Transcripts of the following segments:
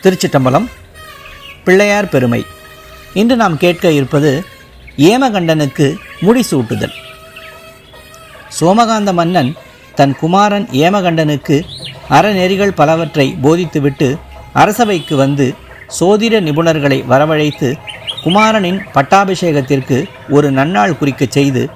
திருச்சிற்றம்பலம். பிள்ளையார் பெருமை. இன்று நாம் கேட்க இருப்பது ஏமகண்டனுக்கு முடிசூட்டுதல். சோமகாந்த மன்னன் தன் குமாரன் ஏமகண்டனுக்கு அறநெறிகள் பலவற்றை போதித்துவிட்டு அரசவைக்கு வந்து சோதிட நிபுணர்களை வரவழைத்து குமாரனின் பட்டாபிஷேகத்திற்கு ஒரு நன்னாள் குறிக்கச் செய்து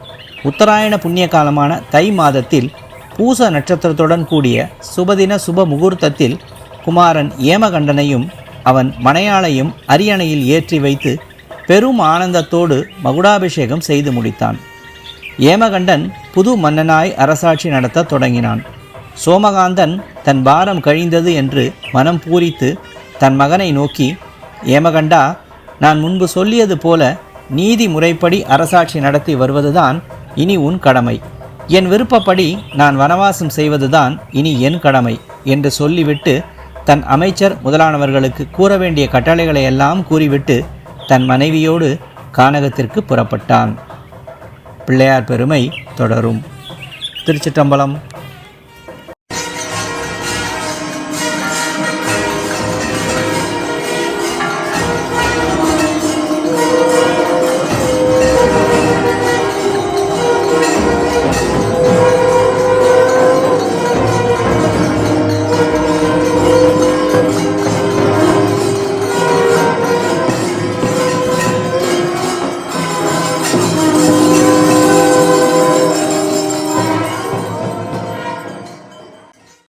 உத்தராயண புண்ணிய காலமான தை மாதத்தில் பூச நட்சத்திரத்துடன் கூடிய சுபதின சுப முகூர்த்தத்தில் குமாரன் ஏமகண்டனையும் அவன் மனையாளையும் அரியணையில் ஏற்றி வைத்து பெரும் ஆனந்தத்தோடு மகுடாபிஷேகம் செய்து முடித்தான். ஏமகண்டன் புது மன்னனாய் அரசாட்சி நடத்த தொடங்கினான். சோமகாந்தன் தன் பாரம் கழிந்தது என்று மனம் பூரித்து தன் மகனை நோக்கி, ஏமகண்டா, நான் முன்பு சொல்லியது போல நீதி முறைப்படி அரசாட்சி நடத்தி வருவதுதான் இனி உன் கடமை. என் விருப்பப்படி நான் வனவாசம் செய்வதுதான் இனி என் கடமை என்று சொல்லிவிட்டு தன் அமைச்சர் முதலானவர்களுக்கு கூற வேண்டிய கட்டளைகளை எல்லாம் கூறிவிட்டு தன் மனைவியோடு கானகத்திற்கு புறப்பட்டான். பிள்ளையார் பெருமை தொடரும். திருச்சிற்றம்பலம்.